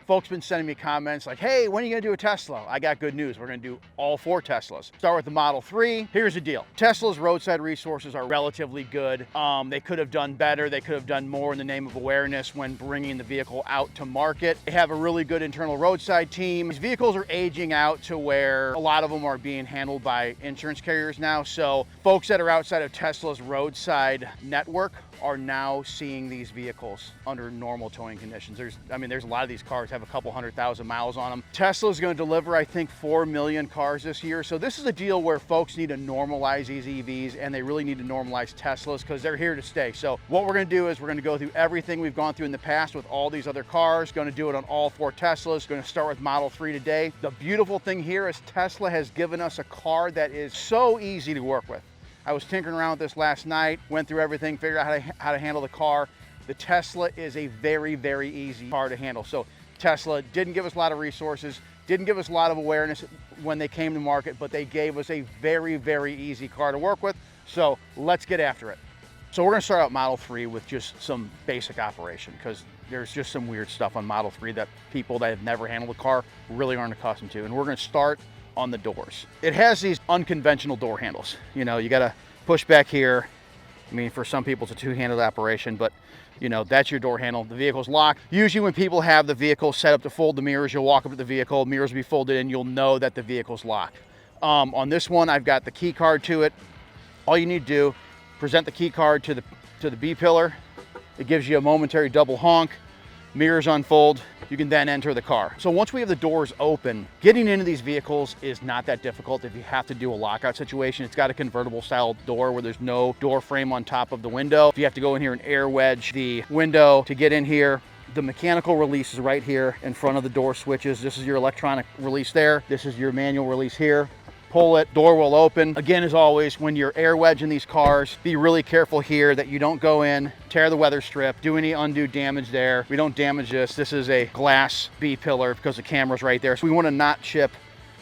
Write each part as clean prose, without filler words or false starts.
Folks been sending me comments like, hey, when are you gonna do a Tesla? I got good news. We're gonna do all 4 Teslas. Start with the Model 3. Here's the deal. Tesla's roadside resources are relatively good. They could have done better. They could have done more in the name of awareness when bringing the vehicle out to market. They have a really good internal roadside team. These vehicles are aging out to where a lot of them are being handled by insurance carriers now. So folks that are outside of Tesla's roadside network are now seeing these vehicles under normal towing conditions. There's a lot of these cars have a couple 100,000 miles on them. Tesla's going to deliver, I think, 4 million cars this year. So this is a deal where folks need to normalize these EVs, and they really need to normalize Teslas because they're here to stay. So what we're going to do is we're going to go through everything we've gone through in the past with all these other cars. Going to do it on all 4 Teslas. Going to start with Model 3 today. The beautiful thing here is Tesla has given us a car that is so easy to work with. I was tinkering around with this last night, went through everything, figured out how to handle the car. The Tesla is a very, very easy car to handle. So Tesla didn't give us a lot of resources, didn't give us a lot of awareness when they came to market, but they gave us a very, very easy car to work with. So let's get after it. So we're gonna start out Model 3 with just some basic operation because there's just some weird stuff on Model 3 that people that have never handled a car really aren't accustomed to. And we're gonna start on the doors. It has these unconventional door handles. You know, you gotta push back here. I mean, for some people it's a 2-handed operation, but you know, that's your door handle. The vehicle's locked. Usually when people have the vehicle set up to fold the mirrors, you'll walk up to the vehicle, mirrors will be folded in, you'll know that the vehicle's locked. On this one, I've got the key card to it. All you need to do, present the key card to the B pillar. It gives you a momentary double honk. Mirrors unfold, you can then enter the car. So once we have the doors open, getting into these vehicles is not that difficult. If you have to do a lockout situation, it's got a convertible style door where there's no door frame on top of the window. If you have to go in here and air wedge the window to get in here, the mechanical release is right here in front of the door switches. This is your electronic release there. This is your manual release here. Pull it, door will open. Again, as always, when you're air wedging these cars, be really careful here that you don't go in, tear the weather strip, do any undue damage there. We don't damage this. This is a glass B pillar because the camera's right there. So we want to not chip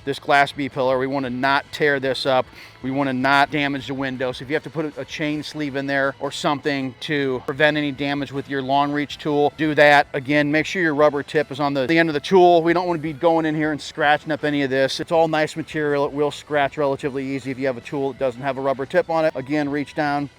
this glass B pillar. We want to not tear this up. We want to not damage the window. So if you have to put a chain sleeve in there or something to prevent any damage with your long reach tool, do that. Again, make sure your rubber tip is on the end of the tool. We don't want to be going in here and scratching up any of this. It's all nice material. It will scratch relatively easy if you have a tool that doesn't have a rubber tip on it. Again, reach down,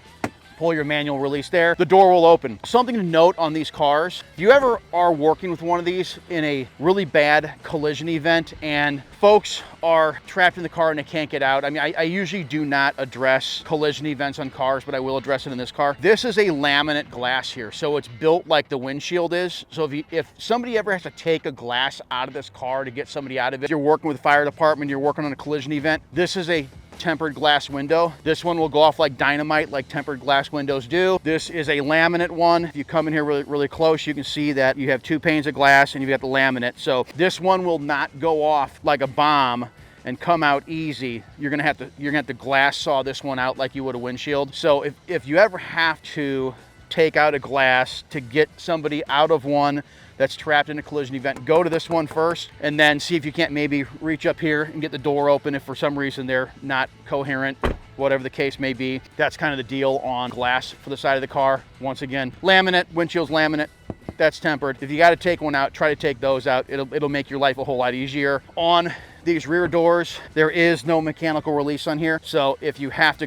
pull your manual release there. The door will open. Something to note on these cars, if you ever are working with one of these in a really bad collision event and folks are trapped in the car and they can't get out. I mean, I usually do not address collision events on cars, but I will address it in this car. This is a laminate glass here. So it's built like the windshield is. So if somebody ever has to take a glass out of this car to get somebody out of it, you're working with the fire department, you're working on a collision event, this is a tempered glass window. This one will go off like dynamite, like tempered glass windows do. This is a laminate one. If you come in here really close, you can see that you have 2 panes of glass and you've got the laminate. So this one will not go off like a bomb and come out easy. You're gonna have to glass saw this one out like you would a windshield. So if you ever have to take out a glass to get somebody out of one that's trapped in a collision event, go to this one first and then see if you can't maybe reach up here and get the door open if for some reason they're not coherent, whatever the case may be. That's kind of the deal on glass for the side of the car. Once again, laminate, windshield's laminate, that's tempered. If you got to take one out, try to take those out. It'll make your life a whole lot easier. On these rear doors, there is no mechanical release on here. So if you have to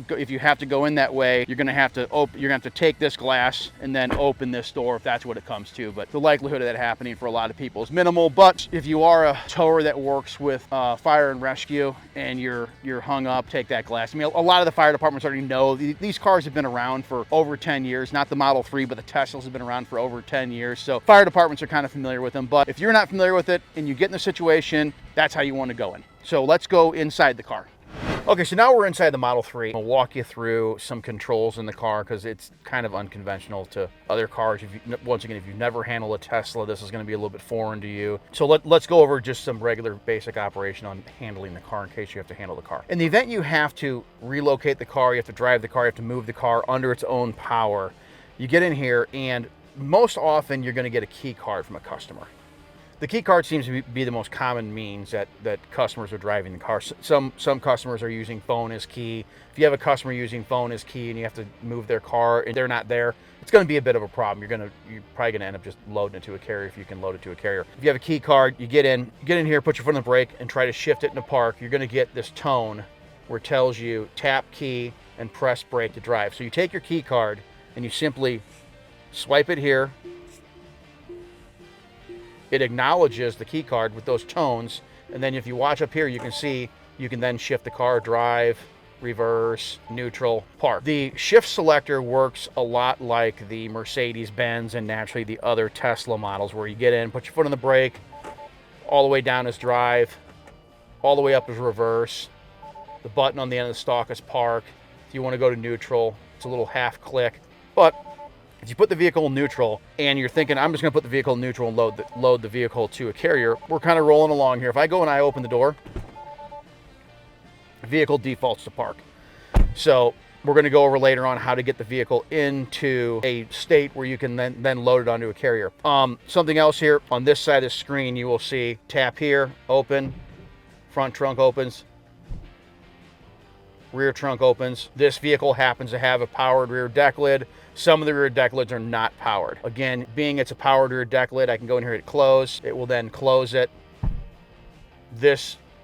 go in that way, you're gonna have to take this glass and then open this door if that's what it comes to. But the likelihood of that happening for a lot of people is minimal. But if you are a tower that works with fire and rescue and you're hung up, take that glass. I mean, a lot of the fire departments already know these cars have been around for over 10 years. Not the Model 3, but the Teslas have been around for over 10 years. So fire departments are kind of familiar with them. But if you're not familiar with it and you get in a situation, that's how you want to go in. So let's go inside the car. Okay, so now we're inside the Model 3. I'll walk you through some controls in the car because it's kind of unconventional to other cars. Once again, if you've never handled a Tesla, this is going to be a little bit foreign to you. So let's go over just some regular basic operation on handling the car in case you have to handle the car. In the event you have to relocate the car, you have to drive the car, you have to move the car under its own power, you get in here and most often you're going to get a key card from a customer. The key card seems to be the most common means that customers are driving the car. Some customers are using phone as key. If you have a customer using phone as key and you have to move their car and they're not there, it's going to be a bit of a problem. You're probably going to end up just loading it to a carrier if you can load it to a carrier. If you have a key card, you get in here, put your foot on the brake, and try to shift it into park. You're going to get this tone where it tells you tap key and press brake to drive. So you take your key card and you simply swipe it here. It acknowledges the key card with those tones, and then if you watch up here, you can see you can then shift the car, drive, reverse, neutral, park. The shift selector works a lot like the Mercedes-Benz and naturally the other Tesla models, where you get in, put your foot on the brake, all the way down is drive, all the way up is reverse. The button on the end of the stalk is park. If you want to go to neutral, it's a little half click. But if you put the vehicle in neutral and you're thinking, I'm just going to put the vehicle in neutral and load the vehicle to a carrier, we're kind of rolling along here. If I go and I open the door, the vehicle defaults to park. So we're going to go over later on how to get the vehicle into a state where you can then load it onto a carrier. Something else here on this side of the screen, you will see tap here, open, front trunk opens, rear trunk opens. This vehicle happens to have a powered rear deck lid. Some of the rear deck lids are not powered. Again, being it's a powered rear deck lid, I can go in here and close. It will then close it.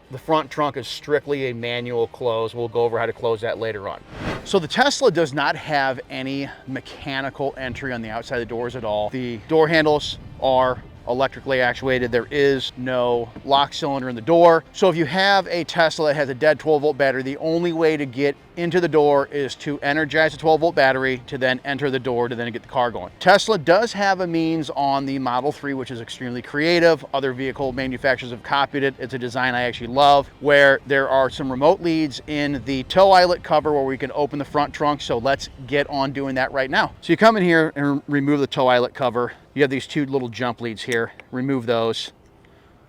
The front trunk is strictly a manual close. We'll go over how to close that later on. So the Tesla does not have any mechanical entry on the outside of the doors at all. The door handles are electrically actuated. There is no lock cylinder in the door. So if you have a Tesla that has a dead 12-volt battery, the only way to get into the door is to energize the 12-volt battery to then enter the door to then get the car going. Tesla does have a means on the Model 3, which is extremely creative. Other vehicle manufacturers have copied it. It's a design I actually love, where there are some remote leads in the tow eyelet cover where we can open the front trunk. So let's get on doing that right now. So you come in here and remove the tow eyelet cover. You have these two little jump leads here. Remove those.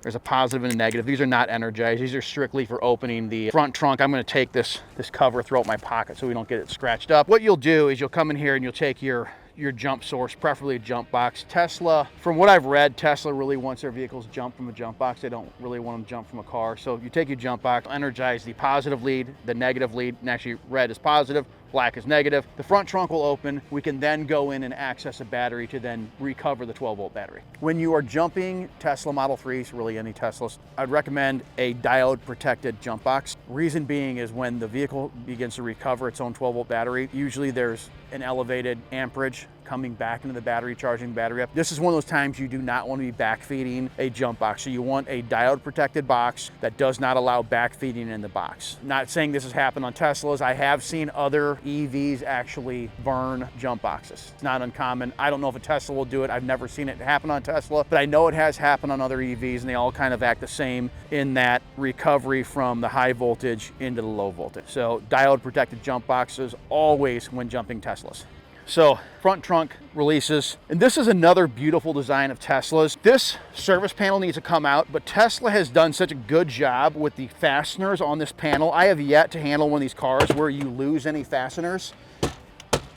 There's a positive and a negative. These are not energized. These are strictly for opening the front trunk. I'm going to take this cover, throw it in my pocket so we don't get it scratched up. What you'll do is you'll come in here and you'll take your jump source, preferably a jump box. Tesla, from what I've read, Tesla really wants their vehicles jump from a jump box. They don't really want them to jump from a car. So you take your jump box, energize the positive lead, the negative lead, and actually red is positive, black is negative. The front trunk will open. We can then go in and access a battery to then recover the 12-volt battery. When you are jumping Tesla Model 3s, really any Teslas, I'd recommend a diode protected jump box. Reason being is when the vehicle begins to recover its own 12-volt battery, usually there's an elevated amperage coming back into the battery, charging the battery up. This is one of those times you do not want to be backfeeding a jump box. So you want a diode protected box that does not allow backfeeding in the box. Not saying this has happened on Teslas. I have seen other EVs actually burn jump boxes. It's not uncommon. I don't know if a Tesla will do it. I've never seen it happen on Tesla, but I know it has happened on other EVs, and they all kind of act the same in that recovery from the high voltage into the low voltage. So diode protected jump boxes always when jumping Teslas. So front trunk releases, and this is another beautiful design of Tesla's. This service panel needs to come out, but Tesla has done such a good job with the fasteners on this panel. I have yet to handle one of these cars where you lose any fasteners.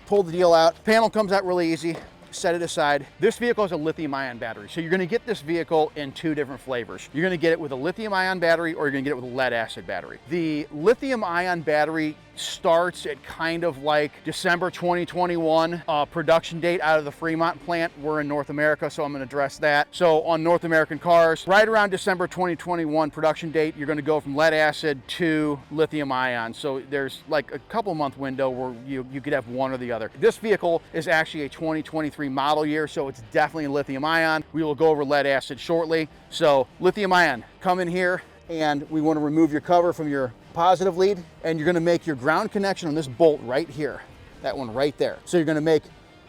Pull the deal out, panel comes out really easy. Set it aside. This vehicle has a lithium-ion battery. So you're going to get this vehicle in two different flavors. You're going to get it with a lithium-ion battery, or you're going to get it with a lead-acid battery. The lithium-ion battery starts at kind of like December 2021 production date out of the Fremont plant. We're in North America, so I'm going to address that. So on North American cars, right around December 2021 production date, you're going to go from lead-acid to lithium-ion. So there's like a couple month window where you could have one or the other. This vehicle is actually a 2023 model year, so it's definitely lithium ion. We will go over lead acid shortly. So lithium ion, come in here, and we want to remove your cover from your positive lead, and you're going to make your ground connection on this bolt right here, that one right there. So you're going to make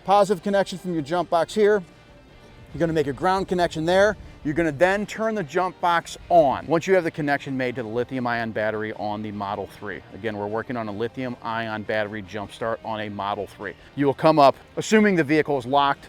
positive connection from your jump box here. You're going to make a ground connection there. You're going to then turn the jump box on once you have the connection made to the lithium ion battery on the Model 3. Again, we're working on a lithium ion battery jump start on a Model 3. You will come up, assuming the vehicle is locked,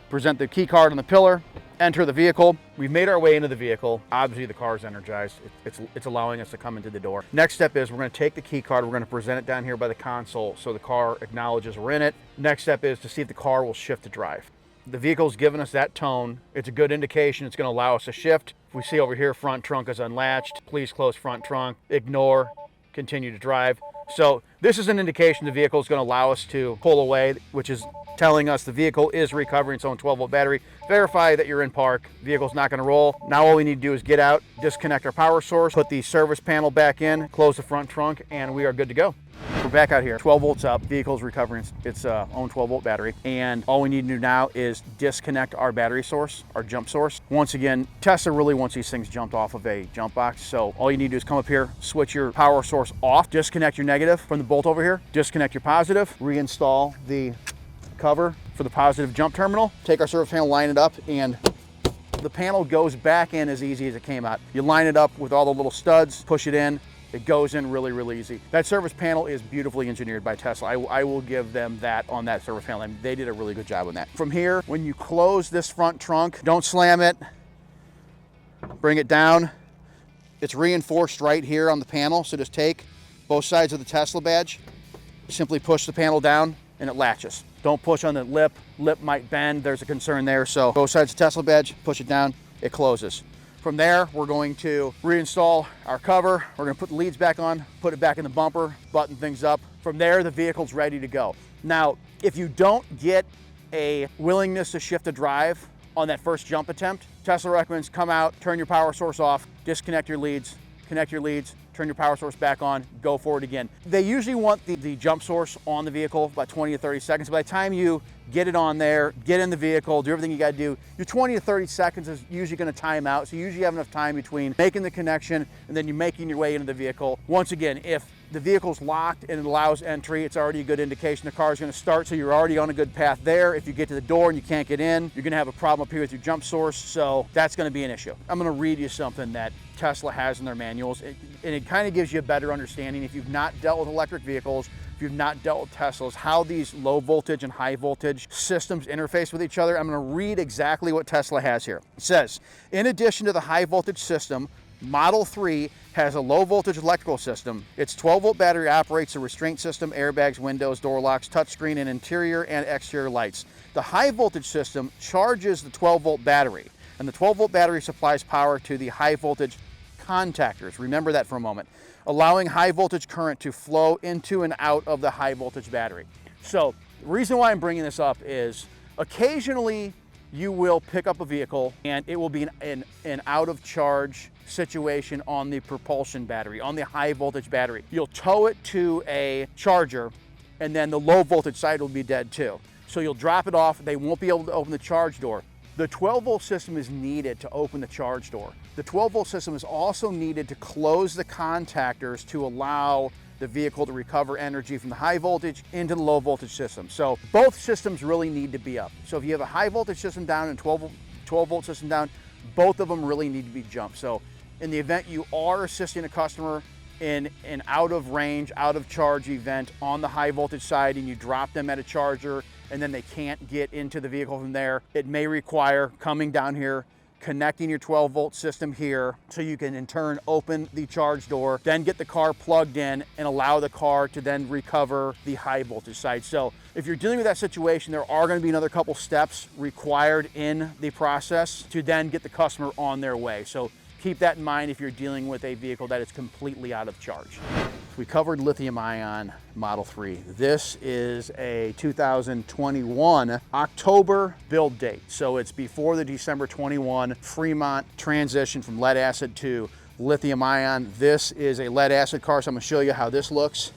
present the key card on the pillar, enter the vehicle. We've made our way into the vehicle. Obviously the car is energized. It's allowing us to come into the door. Next step is we're going to take the key card. We're going to present it down here by the console so the car acknowledges we're in it. Next step is to see if the car will shift to drive. The vehicle's given us that tone. It's a good indication it's going to allow us to shift. If we see over here, front trunk is unlatched. Please close front trunk. Ignore. Continue to drive. So this is an indication the vehicle is going to allow us to pull away, which is telling us the vehicle is recovering its own 12-volt battery. Verify that you're in park. Vehicle's not going to roll. Now all we need to do is get out, disconnect our power source, put the service panel back in, close the front trunk, and we are good to go. We're back out here, 12 volts up, vehicle's recovering its own 12-volt battery, and all we need to do now is disconnect our battery source, our jump source. Once again, Tesla really wants these things jumped off of a jump box, so all you need to do is come up here, switch your power source off, disconnect your negative from the bolt over here, disconnect your positive, reinstall the cover for the positive jump terminal, take our service panel, line it up, and the panel goes back in as easy as it came out. You line it up with all the little studs, push it in, it goes in really, really easy. That service panel is beautifully engineered by Tesla. I will give them that on that service panel. And they did a really good job on that. From here, when you close this front trunk, don't slam it, bring it down. It's reinforced right here on the panel. So just take both sides of the Tesla badge, simply push the panel down and it latches. Don't push on the lip. Lip might bend, there's a concern there. So both sides of the Tesla badge, push it down, it closes. From there, we're going to reinstall our cover. We're going to put the leads back on, put it back in the bumper, button things up. From there, the vehicle's ready to go. Now, if you don't get a willingness to shift the drive on that first jump attempt, Tesla recommends come out, turn your power source off, disconnect your leads, connect your leads, turn your power source back on, go for it again. They usually want the jump source on the vehicle about 20 to 30 seconds. By the time you get it on there, get in the vehicle, do everything you gotta do, your 20 to 30 seconds is usually gonna time out. So you usually have enough time between making the connection and then you making your way into the vehicle. Once again, if the vehicle's locked and it allows entry, it's already a good indication the car is going to start, so you're already on a good path there. If you get to the door and you can't get in, you're going to have a problem up here with your jump source, so that's going to be an issue. I'm going to read you something that Tesla has in their manuals, and it kind of gives you a better understanding if you've not dealt with electric vehicles, if you've not dealt with Teslas, how these low voltage and high voltage systems interface with each other. I'm going to read exactly what Tesla has here. It says, in addition to the high voltage system, Model 3 has a low voltage electrical system. Its 12-volt battery operates the restraint system, airbags, windows, door locks, touchscreen, and interior and exterior lights. The high voltage system charges the 12-volt battery, and the 12-volt battery supplies power to the high voltage contactors. Remember that for a moment, allowing high voltage current to flow into and out of the high voltage battery. So the reason why I'm bringing this up is occasionally you will pick up a vehicle and it will be an out of charge situation on the propulsion battery, on the high voltage battery. You'll tow it to a charger and then the low voltage side will be dead too. So you'll drop it off, they won't be able to open the charge door. The 12-volt system is needed to open the charge door. The 12-volt system is also needed to close the contactors to allow the vehicle to recover energy from the high voltage into the low voltage system. So both systems really need to be up. So if you have a high voltage system down and 12-volt system down, both of them really need to be jumped. So in the event you are assisting a customer in an out of range, out of charge event on the high voltage side and you drop them at a charger and then they can't get into the vehicle from there, it may require coming down here, connecting your 12-volt system here so you can in turn open the charge door, then get the car plugged in and allow the car to then recover the high voltage side. So if you're dealing with that situation, there are going to be another couple steps required in the process to then get the customer on their way. So keep that in mind if you're dealing with a vehicle that is completely out of charge. We covered lithium-ion Model 3. This is a 2021 October build date. So it's before the December 21 Fremont transition from lead acid to lithium-ion. This is a lead acid car, so I'm gonna show you how this looks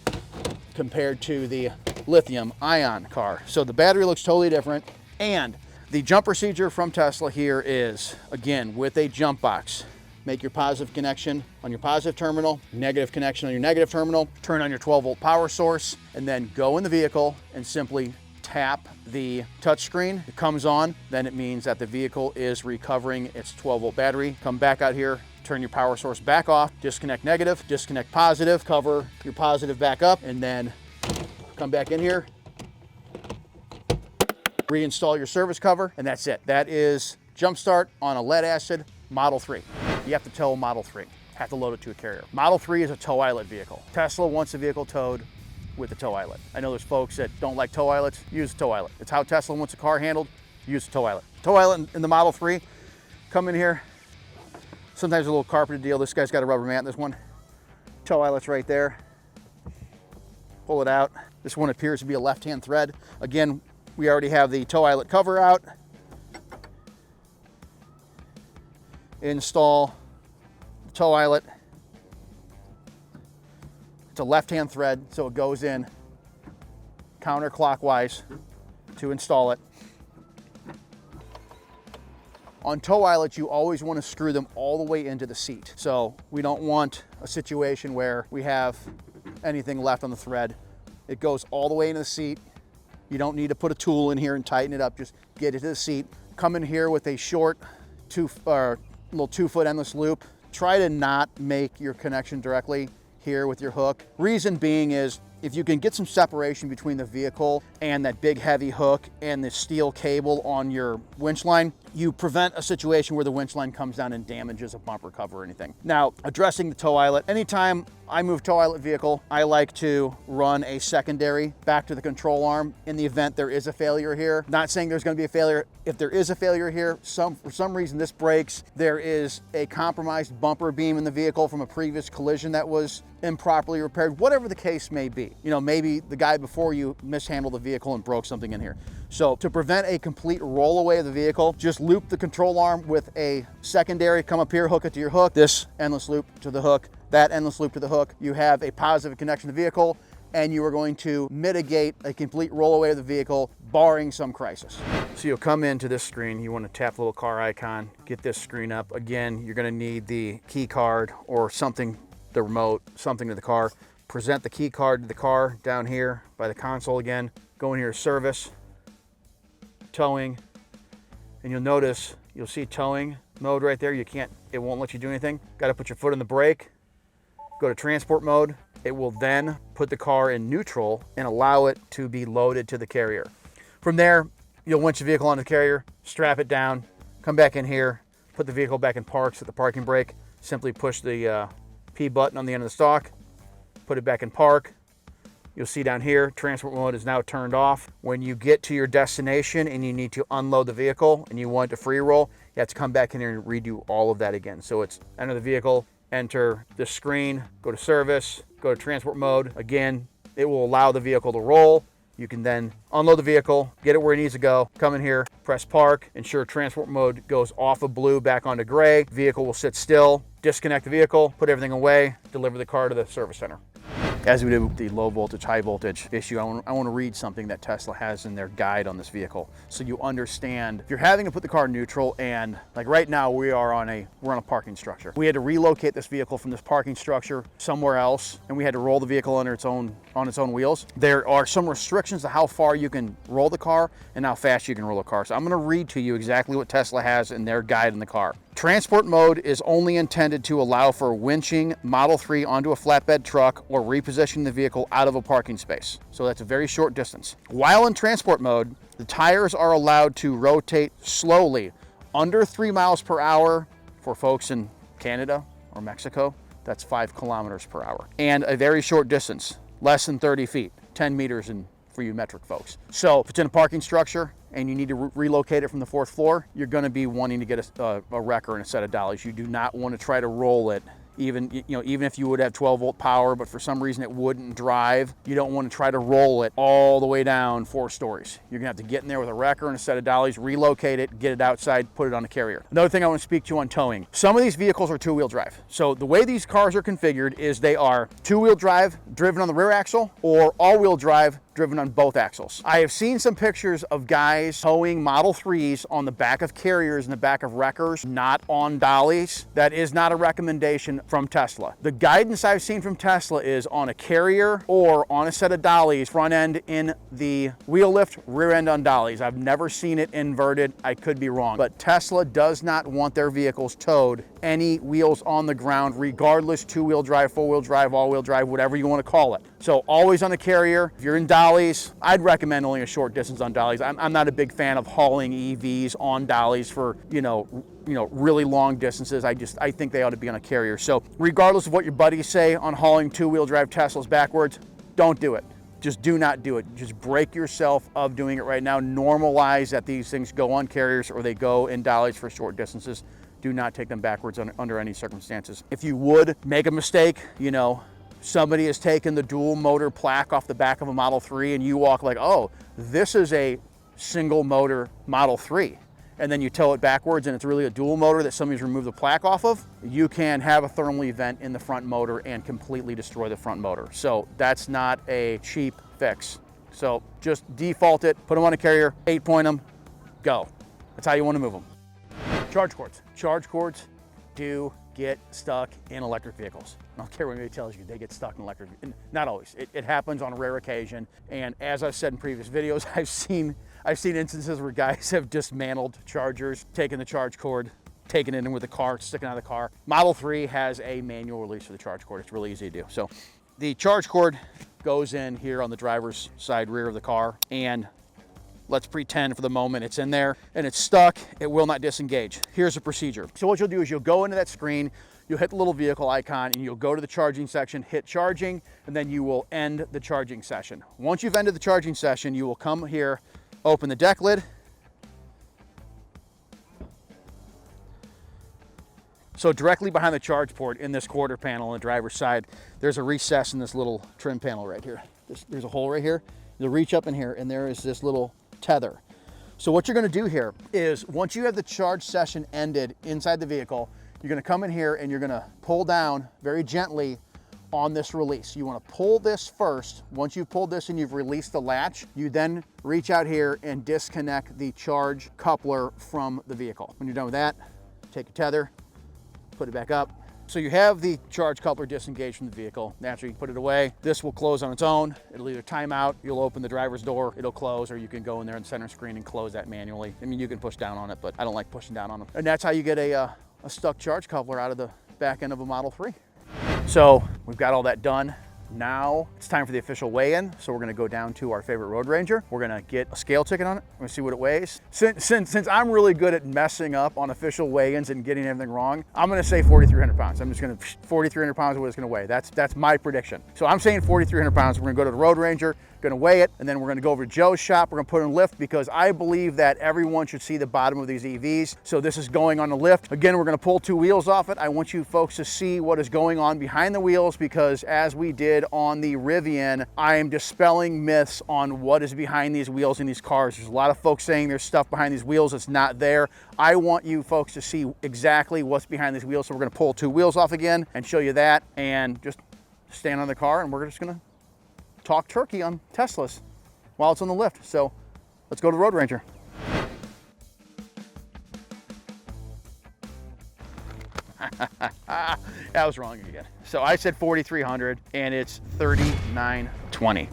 compared to the lithium-ion car. So the battery looks totally different, and the jump procedure from Tesla here is, again, with a jump box. Make your positive connection on your positive terminal, negative connection on your negative terminal, turn on your 12-volt power source, and then go in the vehicle and simply tap the touchscreen. It comes on, then it means that the vehicle is recovering its 12-volt battery. Come back out here, turn your power source back off, disconnect negative, disconnect positive, cover your positive back up, and then come back in here, reinstall your service cover, and that's it. That is jump start on a lead acid Model 3. You have to tow a Model 3, have to load it to a carrier. Model 3 is a tow eyelet vehicle. Tesla wants the vehicle towed with a tow eyelet. I know there's folks that don't like tow eyelets, use a tow eyelet. It's how Tesla wants a car handled, use a tow eyelet. Tow eyelet in the Model 3, come in here, sometimes a little carpeted deal. This guy's got a rubber mat in this one. Tow eyelet's right there. Pull it out. This one appears to be a left-hand thread. Again, We already have the tow eyelet cover out. Install the tow eyelet. It's a left-hand thread, so it goes in counterclockwise to install it. On tow eyelets, you always want to screw them all the way into the seat. So we don't want a situation where we have anything left on the thread. It goes all the way into the seat. You don't need to put a tool in here and tighten it up. Just get it to the seat. Come in here with a short little 2-foot endless loop. Try to not make your connection directly here with your hook. Reason being is if you can get some separation between the vehicle and that big heavy hook and the steel cable on your winch line, you prevent a situation where the winch line comes down and damages a bumper cover or anything. Now, addressing the tow eyelet, anytime I move tow eyelet vehicle, I like to run a secondary back to the control arm in the event there is a failure here. Not saying there's gonna be a failure. If there is a failure here, for some reason this breaks, there is a compromised bumper beam in the vehicle from a previous collision that was improperly repaired, whatever the case may be. You know, maybe the guy before you mishandled the vehicle and broke something in here. So to prevent a complete roll away of the vehicle, just loop the control arm with a secondary, come up here, hook it to your hook, this endless loop to the hook, that endless loop to the hook. You have a positive connection to the vehicle, and you are going to mitigate a complete roll away of the vehicle, barring some crisis. So you'll come into this screen, you want to tap the little car icon, get this screen up. Again, you're going to need the key card or something, the remote, something to the car. Present the key card to the car down here by the console again. Go in here to service, towing, and you'll notice, you'll see towing mode right there. It won't let you do anything. Got to put your foot on the brake, go to transport mode. It will then put the car in neutral and allow it to be loaded to the carrier. From there, you'll winch the vehicle onto the carrier, strap it down, come back in here, put the vehicle back in park, set the parking brake, simply push the P button on the end of the stalk, put it back in park. You'll see down here, transport mode is now turned off. When you get to your destination and you need to unload the vehicle and you want to free roll, you have to come back in here and redo all of that again. So it's enter the vehicle, enter the screen, go to service, go to transport mode. Again, it will allow the vehicle to roll. You can then unload the vehicle, get it where it needs to go, come in here, press park, ensure transport mode goes off of blue back onto gray. Vehicle will sit still, disconnect the vehicle, put everything away, deliver the car to the service center. As we did with the low voltage, high voltage issue, I want to read something that Tesla has in their guide on this vehicle, so you understand if you're having to put the car in neutral. And like right now, we're on a parking structure. We had to relocate this vehicle from this parking structure somewhere else, and we had to roll the vehicle on its own wheels. There are some restrictions to how far you can roll the car and how fast you can roll the car. So I'm going to read to you exactly what Tesla has in their guide in the car. Transport mode is only intended to allow for winching Model 3 onto a flatbed truck or repositioning the vehicle out of a parking space. So that's a very short distance. While in transport mode, the tires are allowed to rotate slowly, under 3 miles per hour for folks in Canada or Mexico. That's 5 kilometers per hour. And a very short distance, less than 30 feet, 10 meters for you metric folks. So if it's in a parking structure and you need to relocate it from the 4th floor, you're going to be wanting to get a wrecker and a set of dollies. You do not want to try to roll it, even if you would have 12-volt power, but for some reason it wouldn't drive. You don't want to try to roll it all the way down 4 stories. You're going to have to get in there with a wrecker and a set of dollies, relocate it, get it outside, put it on a carrier. Another thing I want to speak to on towing. Some of these vehicles are 2-wheel drive. So the way these cars are configured is they are 2-wheel drive driven on the rear axle or all-wheel drive driven on both axles. I have seen some pictures of guys towing Model 3s on the back of carriers and the back of wreckers, not on dollies. That is not a recommendation from Tesla. The guidance I've seen from Tesla is on a carrier or on a set of dollies, front end in the wheel lift, rear end on dollies. I've never seen it inverted. I could be wrong, but Tesla does not want their vehicles towed any wheels on the ground, regardless 2-wheel drive, 4-wheel drive, all-wheel drive, whatever you want to call it. So always on a carrier. If you're in dollies, I'd recommend only a short distance on dollies. I'm not a big fan of hauling EVs on dollies for, really long distances. I think they ought to be on a carrier. So regardless of what your buddies say on hauling 2-wheel drive Teslas backwards, don't do it. Just do not do it. Just break yourself of doing it right now. Normalize that these things go on carriers or they go in dollies for short distances. Do not take them backwards under any circumstances. If you would make a mistake, somebody has taken the dual motor plaque off the back of a Model 3 and you walk like, oh, this is a single motor Model 3 and then you tow it backwards and it's really a dual motor that somebody's removed the plaque off of, you can have a thermal event in the front motor and completely destroy the front motor. So that's not a cheap fix. So just default it, put them on a carrier, 8-point them, go. That's how you want to move them. Charge cords. Charge cords do get stuck in electric vehicles. I don't care what anybody tells you, they get stuck in electric vehicles. Not always. It happens on a rare occasion. And as I've said in previous videos, I've seen instances where guys have dismantled chargers, taken the charge cord, taken it in with the car, sticking out of the car. Model 3 has a manual release for the charge cord. It's really easy to do. So the charge cord goes in here on the driver's side rear of the car, and let's pretend for the moment it's in there and it's stuck. It will not disengage. Here's the procedure. So what you'll do is you'll go into that screen, you'll hit the little vehicle icon, and you'll go to the charging section, hit charging, and then you will end the charging session. Once you've ended the charging session, you will come here, open the deck lid. So directly behind the charge port in this quarter panel on the driver's side, there's a recess in this little trim panel right here. There's a hole right here. You'll reach up in here and there is this little tether. So what you're gonna do here is once you have the charge session ended inside the vehicle, you're gonna come in here and you're gonna pull down very gently on this release. You wanna pull this first. Once you've pulled this and you've released the latch, you then reach out here and disconnect the charge coupler from the vehicle. When you're done with that, take your tether, put it back up. So you have the charge coupler disengaged from the vehicle. Naturally, you put it away. This will close on its own. It'll either time out, you'll open the driver's door, it'll close, or you can go in there and center screen and close that manually. I mean, you can push down on it, but I don't like pushing down on them. And that's how you get a stuck charge coupler out of the back end of a Model 3. So we've got all that done. Now it's time for the official weigh-in. So we're gonna go down to our favorite Road Ranger. We're gonna get a scale ticket on it. We're gonna see what it weighs. Since I'm really good at messing up on official weigh-ins and getting everything wrong, I'm gonna say 4,300 pounds. I'm just gonna, 4,300 pounds is what it's gonna weigh. That's my prediction. So I'm saying 4,300 pounds. We're gonna go to the Road Ranger, gonna weigh it, and then we're gonna go over to Joe's shop. We're gonna put it in lift because I believe that everyone should see the bottom of these EVs. So this is going on the lift. Again, we're gonna pull 2 wheels off it. I want you folks to see what is going on behind the wheels because as we did on the Rivian, I am dispelling myths on what is behind these wheels in these cars. There's a lot of folks saying there's stuff behind these wheels that's not there. I want you folks to see exactly what's behind these wheels. So we're gonna pull 2 wheels off again and show you that and just stand on the car and we're just gonna talk turkey on Teslas while it's on the lift. So let's go to the Road Ranger. I was wrong again. So I said 4,300 and it's 3,920. A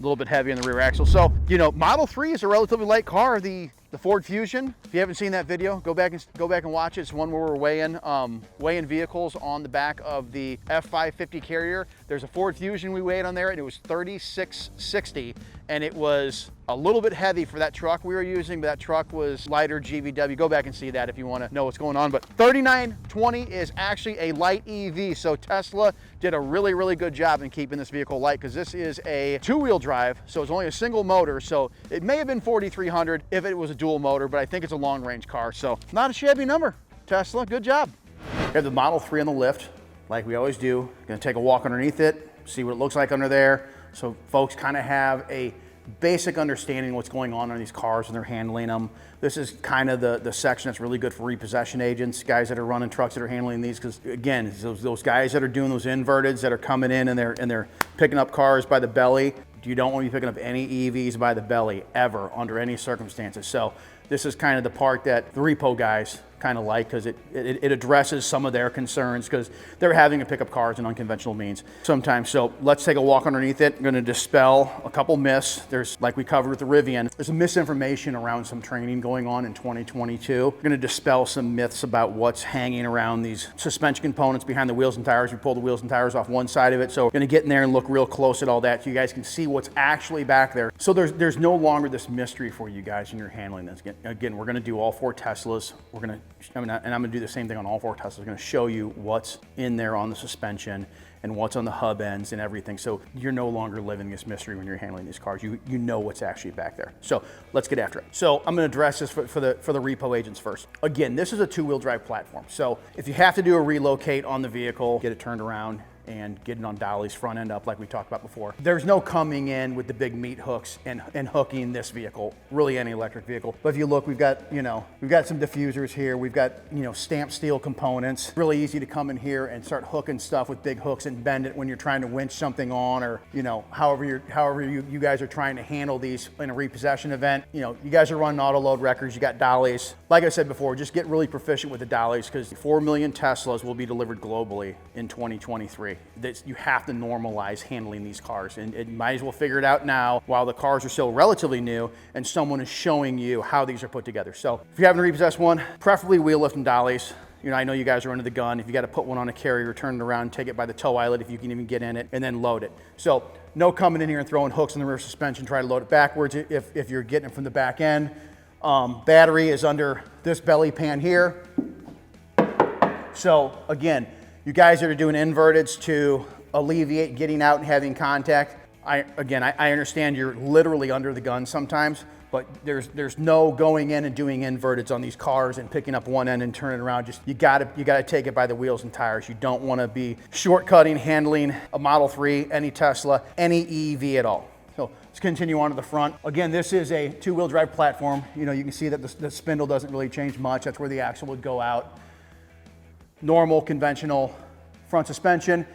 little bit heavy on the rear axle. So, you know, Model 3 is a relatively light car. The Ford Fusion, if you haven't seen that video, go back and watch it. It's one where we're weighing vehicles on the back of the F550 Carrier. There's a Ford Fusion we weighed on there and it was 3,660 and it was a little bit heavy for that truck we were using, but that truck was lighter GVW. Go back and see that if you want to know what's going on. But 3,920 is actually a light EV. So Tesla did a really, really good job in keeping this vehicle light because this is a 2-wheel drive. So it's only a single motor. So it may have been 4,300 if it was a dual motor, but I think it's a long range car. So not a shabby number. Tesla, good job. We have the Model 3 on the lift, like we always do. Gonna take a walk underneath it, see what it looks like under there. So folks kind of have a basic understanding of what's going on these cars when they're handling them. This is kind of the section that's really good for repossession agents, guys that are running trucks that are handling these, because again, those guys that are doing those inverteds that are coming in and they're picking up cars by the belly. You don't want to be picking up any EVs by the belly ever under any circumstances. So this is kind of the part that the repo guys kind of like because it addresses some of their concerns because they're having to pick up cars in unconventional means sometimes. So let's take a walk underneath it. I'm going to dispel a couple myths. There's, like we covered with the Rivian, there's some misinformation around some training going on in 2022. We're going to dispel some myths about what's hanging around these suspension components behind the wheels and tires. We pull the wheels and tires off one side of it. So we're going to get in there and look real close at all that so you guys can see what's actually back there. So there's no longer this mystery for you guys when you're handling this. Again, we're going to do all 4 Teslas. We're going to I'm going to do the same thing on all 4 Teslas. I'm going to show you what's in there on the suspension and what's on the hub ends and everything. So you're no longer living this mystery when you're handling these cars. You know what's actually back there. So let's get after it. So I'm going to address this for the repo agents first. Again, this is a 2-wheel drive platform. So if you have to do a relocate on the vehicle, get it turned around, and getting on dollies front end up like we talked about before. There's no coming in with the big meat hooks and hooking this vehicle, really any electric vehicle. But if you look, we've got some diffusers here. We've got, stamped steel components. Really easy to come in here and start hooking stuff with big hooks and bend it when you're trying to winch something on, or, however you guys are trying to handle these in a repossession event. You guys are running auto load wreckers, you got dollies. Like I said before, just get really proficient with the dollies, because 4 million Teslas will be delivered globally in 2023. You have to normalize handling these cars, and you might as well figure it out now while the cars are still relatively new and someone is showing you how these are put together. So if you haven't repossessed one, preferably wheel lift and dollies. I know you guys are under the gun. If you got to put one on a carrier, turn it around, take it by the tow eyelet if you can even get in it, and then load it. So no coming in here and throwing hooks in the rear suspension, try to load it backwards if you're getting it from the back end. Battery is under this belly pan here. So again, you guys that are doing inverteds to alleviate getting out and having contact, I understand you're literally under the gun sometimes, but there's no going in and doing inverteds on these cars and picking up one end and turning around. Just you gotta take it by the wheels and tires. You don't want to be shortcutting handling a Model 3, any Tesla, any EV at all. So let's continue on to the front. Again, this is a two-wheel drive platform. You can see that the spindle doesn't really change much. That's where the axle would go out. Normal, conventional front suspension.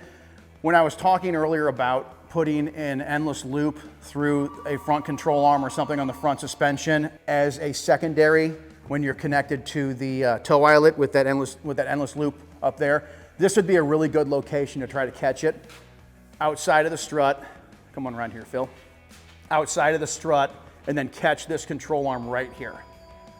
When I was talking earlier about putting an endless loop through a front control arm or something on the front suspension as a secondary when you're connected to the tow eyelet with that endless loop up there, this would be a really good location to try to catch it outside of the strut. Come on around here, Phil. Outside of the strut, and then catch this control arm right here.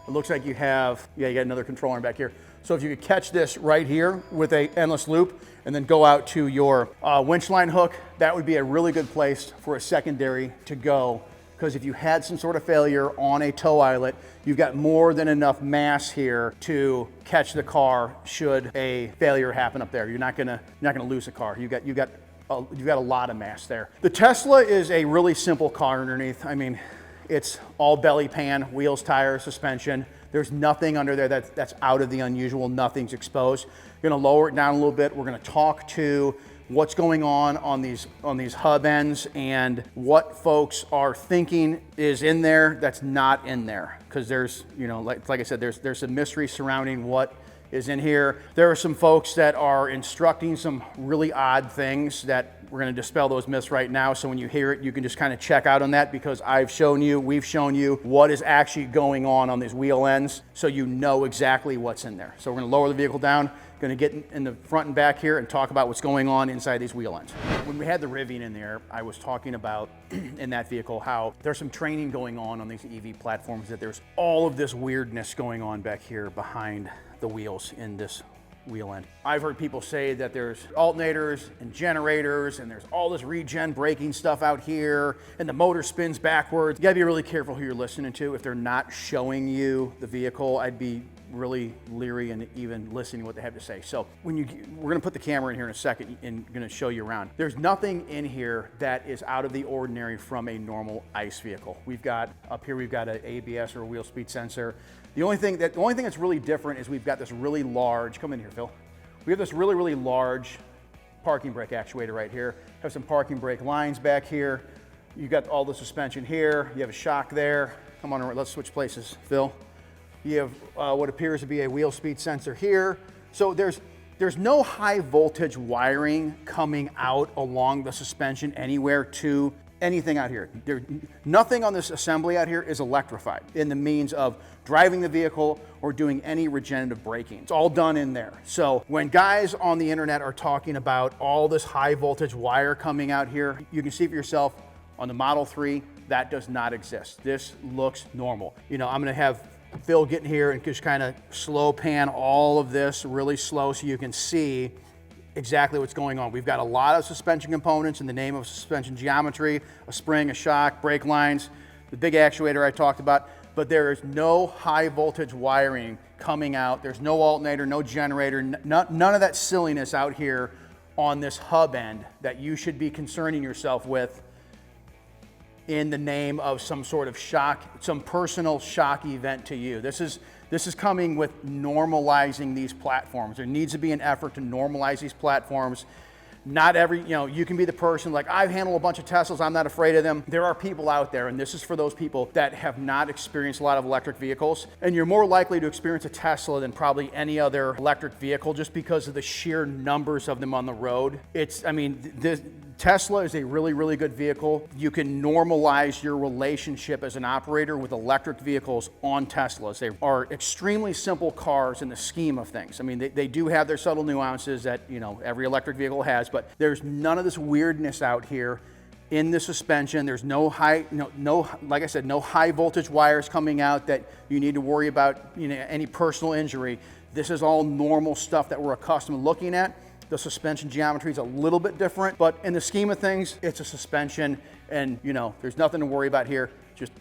It looks like you got another control arm back here. So if you could catch this right here with a endless loop and then go out to your winch line hook, that would be a really good place for a secondary to go, because if you had some sort of failure on a tow eyelet, you've got more than enough mass here to catch the car should a failure happen up there. You're not gonna lose the car. You've got a lot of mass there. The Tesla is a really simple car underneath. I mean, it's all belly pan, wheels, tires, suspension. There's nothing under there that's out of the unusual. Nothing's exposed. We're gonna lower it down a little bit. We're gonna talk to what's going on these hub ends and what folks are thinking is in there that's not in there. Because there's, like I said, there's some mystery surrounding what is in here. There are some folks that are instructing some really odd things that we're going to dispel those myths right now. So when you hear it, you can just kind of check out on that, because we've shown you what is actually going on these wheel ends, so you know exactly what's in there. So we're going to lower the vehicle down, going to get in the front and back here and talk about what's going on inside these wheel ends. When we had the Rivian in there, I was talking about in that vehicle how there's some training going on these EV platforms, that there's all of this weirdness going on back here behind the wheels in this wheel end. I've heard people say that there's alternators and generators and there's all this regen braking stuff out here and the motor spins backwards. You gotta be really careful who you're listening to. If they're not showing you the vehicle, I'd be really leery and even listening to what they have to say. So we're gonna put the camera in here in a second and gonna show you around. There's nothing in here that is out of the ordinary from a normal ICE vehicle. We've got an ABS or a wheel speed sensor. The only thing that's really different is we've got this really large, come in here, Phil. We have this really, really large parking brake actuator right here. Have some parking brake lines back here. You've got all the suspension here. You have a shock there. Come on, let's switch places, Phil. You have what appears to be a wheel speed sensor here. So there's no high voltage wiring coming out along the suspension anywhere to anything out here. Nothing on this assembly out here is electrified in the means of driving the vehicle or doing any regenerative braking. It's all done in there. So when guys on the internet are talking about all this high voltage wire coming out here, you can see for yourself on the Model 3, that does not exist. This looks normal. I'm gonna have Phil get in here and just kind of slow pan all of this really slow so you can see exactly what's going on. We've got a lot of suspension components in the name of suspension geometry, a spring, a shock, brake lines, the big actuator I talked about, but there is no high voltage wiring coming out. There's no alternator, no generator, none of that silliness out here on this hub end that you should be concerning yourself with in the name of some sort of shock, some personal shock event to you. This is coming with normalizing these platforms. There needs to be an effort to normalize these platforms. Not every, you can be the person like, I've handled a bunch of Teslas, I'm not afraid of them. There are people out there, and this is for those people that have not experienced a lot of electric vehicles, and you're more likely to experience a Tesla than probably any other electric vehicle just because of the sheer numbers of them on the road. Tesla is a really, really good vehicle. You can normalize your relationship as an operator with electric vehicles on Teslas. They are extremely simple cars in the scheme of things. I mean, they do have their subtle nuances that, every electric vehicle has, but there's none of this weirdness out here in the suspension. There's no like I said, no high voltage wires coming out that you need to worry about, any personal injury. This is all normal stuff that we're accustomed to looking at. The suspension geometry is a little bit different, but in the scheme of things, it's a suspension, and there's nothing to worry about here. Just,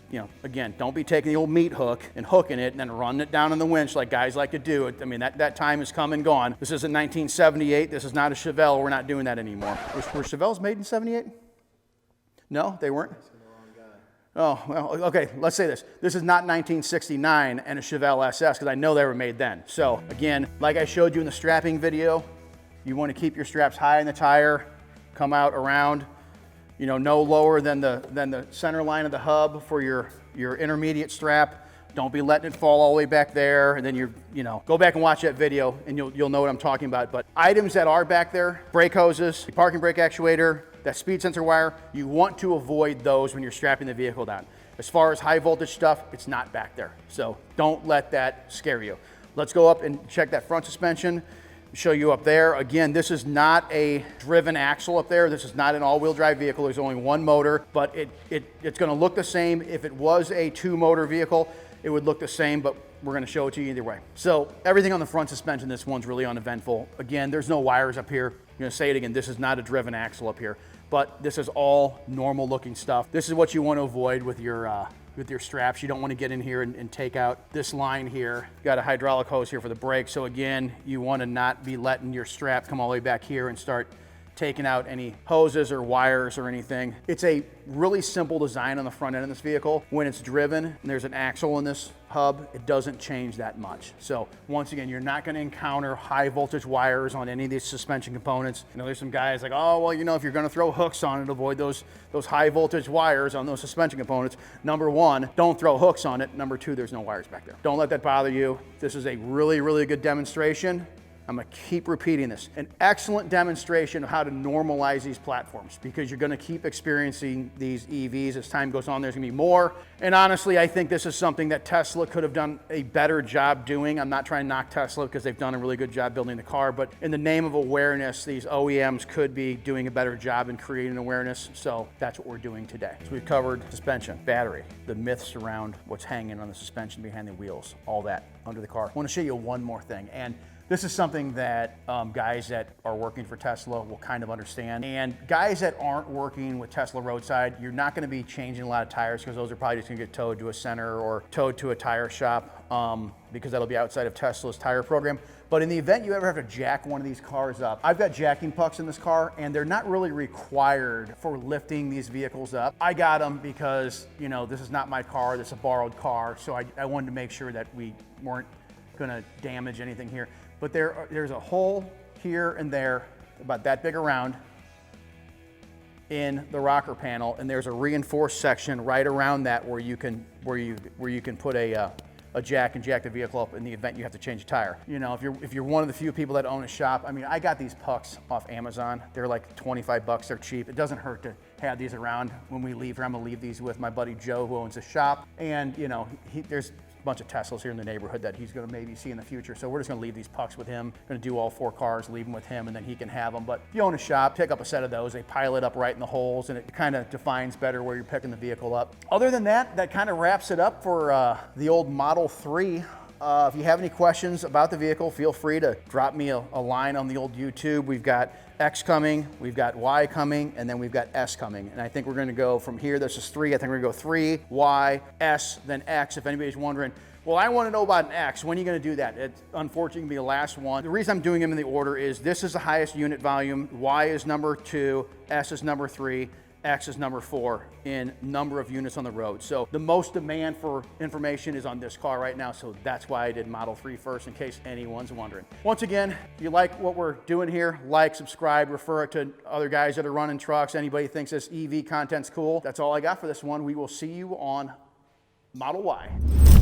again, don't be taking the old meat hook and hooking it and then running it down on the winch like guys like to do. I mean, that time has come and gone. This isn't 1978. This is not a Chevelle. We're not doing that anymore. Were Chevelles made in 78? No, they weren't? Oh, well, okay, let's say this. This is not 1969 and a Chevelle SS, because I know they were made then. So, again, like I showed you in the strapping video, you want to keep your straps high in the tire, come out around, no lower than the center line of the hub for your intermediate strap. Don't be letting it fall all the way back there, and then go back and watch that video and you'll know what I'm talking about. But items that are back there, brake hoses, parking brake actuator, that speed sensor wire, you want to avoid those when you're strapping the vehicle down. As far as high voltage stuff, it's not back there. So don't let that scare you. Let's go up and check that front suspension. Show you up there. Again, this is not a driven axle up there. This is not an all-wheel drive vehicle. There's only one motor, but it's going to look the same. If it was a two-motor vehicle, it would look the same, but we're going to show it to you either way. So everything on the front suspension, this one's really uneventful. Again, there's no wires up here. I'm going to say it again. This is not a driven axle up here, but this is all normal-looking stuff. This is what you want to avoid with your straps. You don't want to get in here and take out this line here. You've got a hydraulic hose here for the brake. So again, you want to not be letting your strap come all the way back here and start taking out any hoses or wires or anything. It's a really simple design on the front end of this vehicle. When it's driven and there's an axle in this hub, it doesn't change that much. So once again, you're not going to encounter high voltage wires on any of these suspension components. There's some guys like, oh, well, if you're going to throw hooks on it, avoid those high voltage wires on those suspension components. Number one, don't throw hooks on it. Number two, there's no wires back there. Don't let that bother you. This is a really, really good demonstration. I'm going to keep repeating this. An excellent demonstration of how to normalize these platforms, because you're going to keep experiencing these EVs as time goes on. There's going to be more. And honestly, I think this is something that Tesla could have done a better job doing. I'm not trying to knock Tesla because they've done a really good job building the car, but in the name of awareness, these OEMs could be doing a better job in creating awareness. So that's what we're doing today. So we've covered suspension, battery, the myths around what's hanging on the suspension behind the wheels, all that under the car. I want to show you one more thing. And this is something that guys that are working for Tesla will kind of understand. And guys that aren't working with Tesla roadside, you're not going to be changing a lot of tires, because those are probably just going to get towed to a center or towed to a tire shop, because that'll be outside of Tesla's tire program. But in the event you ever have to jack one of these cars up, I've got jacking pucks in this car, and they're not really required for lifting these vehicles up. I got them because, this is not my car, this is a borrowed car, so I wanted to make sure that we weren't going to damage anything here. But there's a hole here and there, about that big around, in the rocker panel, and there's a reinforced section right around that where you can put a jack and jack the vehicle up in the event you have to change a tire. If you're one of the few people that own a shop, I got these pucks off Amazon. They're like 25 bucks. They're cheap. It doesn't hurt to have these around when we leave here. I'm gonna leave these with my buddy Joe, who owns a shop, and there's bunch of Teslas here in the neighborhood that he's going to maybe see in the future. So we're just going to leave these pucks with him. Going to do all 4 cars, leave them with him, and then he can have them. But if you own a shop, pick up a set of those. They pile it up right in the holes, and it kind of defines better where you're picking the vehicle up. Other than that, that kind of wraps it up for the old Model 3. If you have any questions about the vehicle, feel free to drop me a line on the old YouTube. We've got X coming, we've got Y coming, and then we've got S coming. And I think we're going to go from here. This is 3. I think we're going to go 3, Y, S, then X. If anybody's wondering, well, I want to know about an X. When are you going to do that? It's unfortunately going to be the last one. The reason I'm doing them in the order is this is the highest unit volume. Y is number 2, S is number 3, X is number 4 in number of units on the road. So the most demand for information is on this car right now, so that's why I did Model 3 first, in case anyone's wondering. Once again, if you like what we're doing here, like, subscribe, refer it to other guys that are running trucks. Anybody thinks this EV content's cool. That's all I got for this one. We will see you on Model Y.